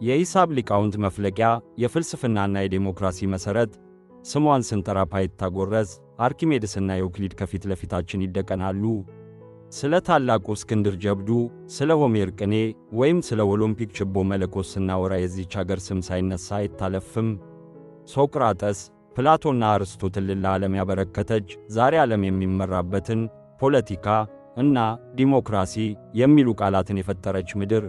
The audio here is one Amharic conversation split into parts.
የሂሳብ ሊቃውንት መፍለቂያ፣ የፍልስፍናና የዴሞክራሲ መሠረት። ስሟን ስንጠራ ፓይታጎረስ፣ አርኪሜድስና ዩክሊድ ከፊት ለፊታችን ይደቀናሉ። ስለ ታላቁ እስክንድር ጀብዱ፣ ስለ ሆሜር ቅኔ ወይም ስለ ኦሎምፒክ ችቦ መለኮስ ስናወራ የዚህች አገር ስም ሳይነሳ አይታለፍም። ሶቅራጠስ፣ ፕላቶና አርስቶትልን ለዓለም ያበረከተች፣ ዛሬ ዓለም የሚመራበትን ፖለቲካ እና ዲሞክራሲ የሚሉ ቃላትን የፈጠረች ምድር።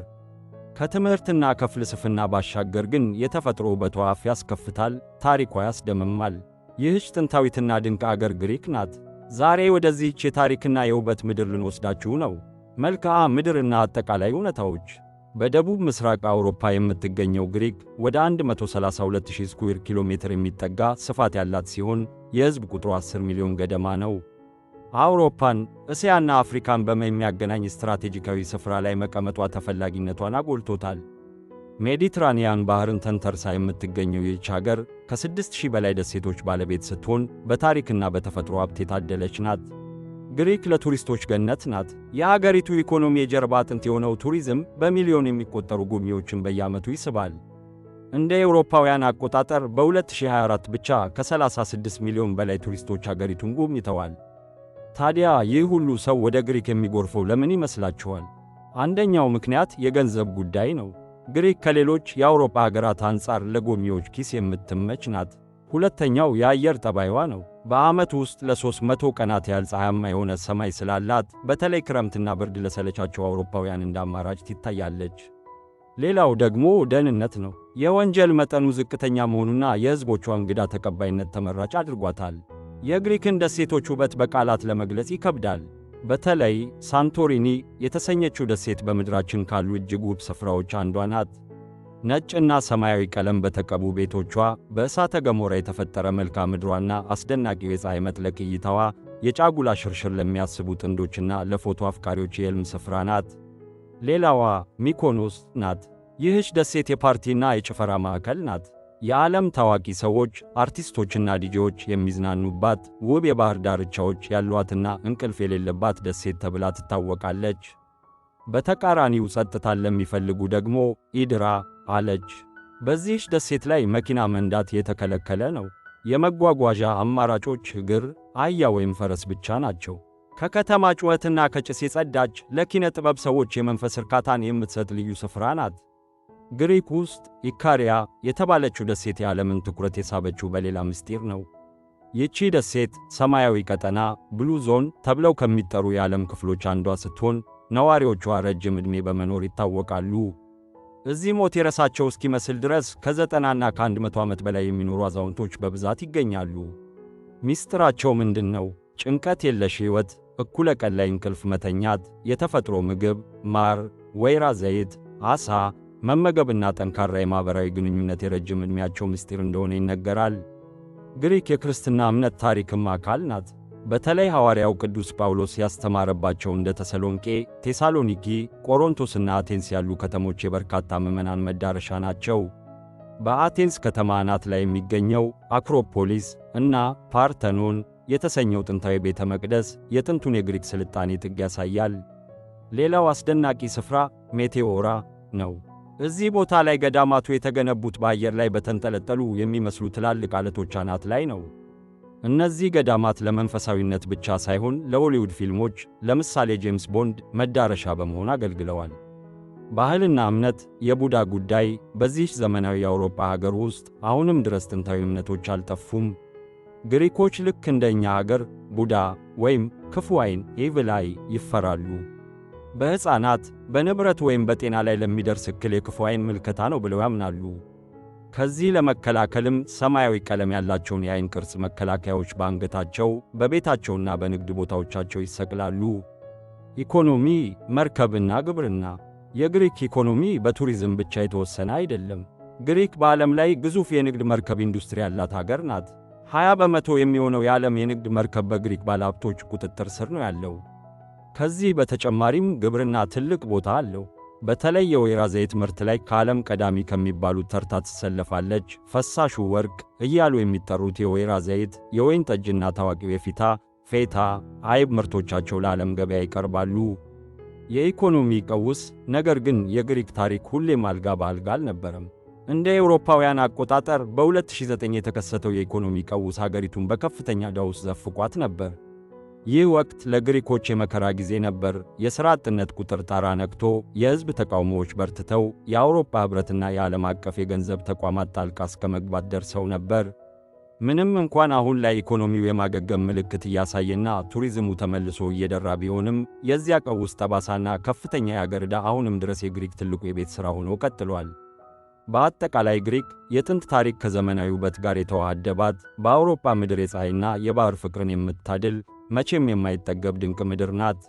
ከትምህርትና ከፍልስፍና ባሻገር ግን የተፈጥሮ ውበቷ አፍ ያስከፍታል፣ ታሪኳ ያስደምማል። ይህች ጥንታዊትና ድንቅ አገር ግሪክ ናት። ዛሬ ወደዚህች የታሪክና የውበት ምድር ልንወስዳችሁ ነው። መልክዓ ምድርና አጠቃላይ እውነታዎች። በደቡብ ምስራቅ አውሮፓ የምትገኘው ግሪክ ወደ 132,000 ስኩዌር ኪሎ ሜትር የሚጠጋ ስፋት ያላት ሲሆን የሕዝብ ቁጥሩ 10 ሚሊዮን ገደማ ነው። አውሮፓን፣ እስያና አፍሪካን የሚያገናኝ ስትራቴጂካዊ ስፍራ ላይ መቀመጧ ተፈላጊነቷን አጎልቶታል። ሜዲትራኒያን ባህርን ተንተርሳ የምትገኘው ይህች አገር ከ6,000 በላይ ደሴቶች ባለቤት ስትሆን በታሪክና በተፈጥሮ ሀብት የታደለች ናት። ግሪክ ለቱሪስቶች ገነት ናት። የአገሪቱ ኢኮኖሚ የጀርባ አጥንት የሆነው ቱሪዝም በሚሊዮን የሚቆጠሩ ጎብኚዎችን በየዓመቱ ይስባል። እንደ አውሮፓውያን አቆጣጠር በ2024 ብቻ ከ36 ሚሊዮን በላይ ቱሪስቶች አገሪቱን ጎብኝተዋል። ታዲያ ይህ ሁሉ ሰው ወደ ግሪክ የሚጎርፈው ለምን ይመስላችኋል? አንደኛው ምክንያት የገንዘብ ጉዳይ ነው። ግሪክ ከሌሎች የአውሮፓ ሀገራት አንጻር ለጎብኚዎች ኪስ የምትመች ናት። ሁለተኛው የአየር ጠባይዋ ነው። በዓመት ውስጥ ለ300 ቀናት ያህል ፀሐያማ የሆነ ሰማይ ስላላት በተለይ ክረምትና ብርድ ለሰለቻቸው አውሮፓውያን እንደ አማራጭ ትታያለች። ሌላው ደግሞ ደህንነት ነው። የወንጀል መጠኑ ዝቅተኛ መሆኑና የሕዝቦቿ እንግዳ ተቀባይነት ተመራጭ አድርጓታል። የግሪክን ደሴቶች ውበት በቃላት ለመግለጽ ይከብዳል። በተለይ ሳንቶሪኒ የተሰኘችው ደሴት በምድራችን ካሉ እጅግ ውብ ስፍራዎች አንዷ ናት። ነጭና ሰማያዊ ቀለም በተቀቡ ቤቶቿ፣ በእሳተ ገሞራ የተፈጠረ መልክዓ ምድሯና አስደናቂው የፀሐይ መጥለቅ እይታዋ የጫጉላ ሽርሽር ለሚያስቡ ጥንዶችና ለፎቶ አፍቃሪዎች የሕልም ስፍራ ናት። ሌላዋ ሚኮኖስ ናት። ይህች ደሴት የፓርቲና የጭፈራ ማዕከል ናት። የዓለም ታዋቂ ሰዎች፣ አርቲስቶችና ዲጄዎች የሚዝናኑባት ውብ የባህር ዳርቻዎች ያሏትና እንቅልፍ የሌለባት ደሴት ተብላ ትታወቃለች። በተቃራኒው ጸጥታን ለሚፈልጉ ደግሞ ኢድራ አለች። በዚህች ደሴት ላይ መኪና መንዳት የተከለከለ ነው። የመጓጓዣ አማራጮች እግር፣ አህያ ወይም ፈረስ ብቻ ናቸው። ከከተማ ጩኸትና ከጭስ የጸዳች፣ ለኪነ ጥበብ ሰዎች የመንፈስ እርካታን የምትሰጥ ልዩ ስፍራ ናት። ግሪክ ውስጥ ኢካሪያ የተባለችው ደሴት የዓለምን ትኩረት የሳበችው በሌላ ምስጢር ነው። ይህቺ ደሴት ሰማያዊ ቀጠና ብሉ ዞን ተብለው ከሚጠሩ የዓለም ክፍሎች አንዷ ስትሆን ነዋሪዎቿ ረጅም ዕድሜ በመኖር ይታወቃሉ። እዚህ ሞት የረሳቸው እስኪመስል ድረስ ከ90ና ከ100 ዓመት በላይ የሚኖሩ አዛውንቶች በብዛት ይገኛሉ። ሚስጥራቸው ምንድን ነው? ጭንቀት የለሽ ሕይወት፣ እኩለ ቀን ላይ እንቅልፍ መተኛት፣ የተፈጥሮ ምግብ፣ ማር፣ ወይራ ዘይት፣ ዓሣ መመገብና ጠንካራ የማኅበራዊ ግንኙነት የረጅም ዕድሜያቸው ምስጢር እንደሆነ ይነገራል። ግሪክ የክርስትና እምነት ታሪክም አካል ናት። በተለይ ሐዋርያው ቅዱስ ጳውሎስ ያስተማረባቸው እንደ ተሰሎንቄ፣ ቴሳሎኒኪ፣ ቆሮንቶስና አቴንስ ያሉ ከተሞች የበርካታ ምዕመናን መዳረሻ ናቸው። በአቴንስ ከተማ አናት ላይ የሚገኘው አክሮፖሊስ እና ፓርተኖን የተሰኘው ጥንታዊ ቤተ መቅደስ የጥንቱን የግሪክ ስልጣኔ ጥግ ያሳያል። ሌላው አስደናቂ ስፍራ ሜቴዎራ ነው። እዚህ ቦታ ላይ ገዳማቱ የተገነቡት በአየር ላይ በተንጠለጠሉ የሚመስሉ ትላልቅ ዓለቶች አናት ላይ ነው። እነዚህ ገዳማት ለመንፈሳዊነት ብቻ ሳይሆን ለሆሊውድ ፊልሞች ለምሳሌ ጄምስ ቦንድ መዳረሻ በመሆን አገልግለዋል። ባህልና እምነት፣ የቡዳ ጉዳይ በዚህ ዘመናዊ የአውሮፓ ሀገር ውስጥ አሁንም ድረስ ጥንታዊ እምነቶች አልጠፉም። ግሪኮች ልክ እንደኛ ሀገር ቡዳ ወይም ክፉ ዓይን ኢቭል አይ ይፈራሉ። በሕፃናት በንብረት ወይም በጤና ላይ ለሚደርስ እክል የክፉ ዓይን ምልከታ ነው ብለው ያምናሉ። ከዚህ ለመከላከልም ሰማያዊ ቀለም ያላቸውን የዓይን ቅርጽ መከላከያዎች በአንገታቸው፣ በቤታቸውና በንግድ ቦታዎቻቸው ይሰቅላሉ። ኢኮኖሚ፣ መርከብና ግብርና። የግሪክ ኢኮኖሚ በቱሪዝም ብቻ የተወሰነ አይደለም። ግሪክ በዓለም ላይ ግዙፍ የንግድ መርከብ ኢንዱስትሪ ያላት ሀገር ናት። 20 በመቶ የሚሆነው የዓለም የንግድ መርከብ በግሪክ ባለሀብቶች ቁጥጥር ስር ነው ያለው። ከዚህ በተጨማሪም ግብርና ትልቅ ቦታ አለው። በተለይ የወይራ ዘይት ምርት ላይ ከዓለም ቀዳሚ ከሚባሉት ተርታ ትሰለፋለች። ፈሳሹ ወርቅ እያሉ የሚጠሩት የወይራ ዘይት፣ የወይን ጠጅና ታዋቂው የፊታ ፌታ አይብ ምርቶቻቸው ለዓለም ገበያ ይቀርባሉ። የኢኮኖሚ ቀውስ። ነገር ግን የግሪክ ታሪክ ሁሌም አልጋ በአልጋ አልነበረም። እንደ አውሮፓውያን አቆጣጠር በ2009 የተከሰተው የኢኮኖሚ ቀውስ ሀገሪቱን በከፍተኛ ዕዳ ውስጥ ዘፍቋት ነበር። ይህ ወቅት ለግሪኮች የመከራ ጊዜ ነበር። የሥራ አጥነት ቁጥር ጣራ ነክቶ፣ የሕዝብ ተቃውሞዎች በርትተው፣ የአውሮፓ ኅብረትና የዓለም አቀፍ የገንዘብ ተቋማት ጣልቃ እስከ መግባት ደርሰው ነበር። ምንም እንኳን አሁን ላይ ኢኮኖሚው የማገገም ምልክት እያሳየና ቱሪዝሙ ተመልሶ እየደራ ቢሆንም፣ የዚያ ቀውስ ጠባሳና ከፍተኛ የአገር ዕዳ አሁንም ድረስ የግሪክ ትልቁ የቤት ሥራ ሆኖ ቀጥሏል። በአጠቃላይ ግሪክ የጥንት ታሪክ ከዘመናዊ ውበት ጋር የተዋሃደባት፣ በአውሮፓ ምድር የፀሐይና የባሕር ፍቅርን የምታድል መቼም የማይጠገብ ድንቅ ምድር ናት።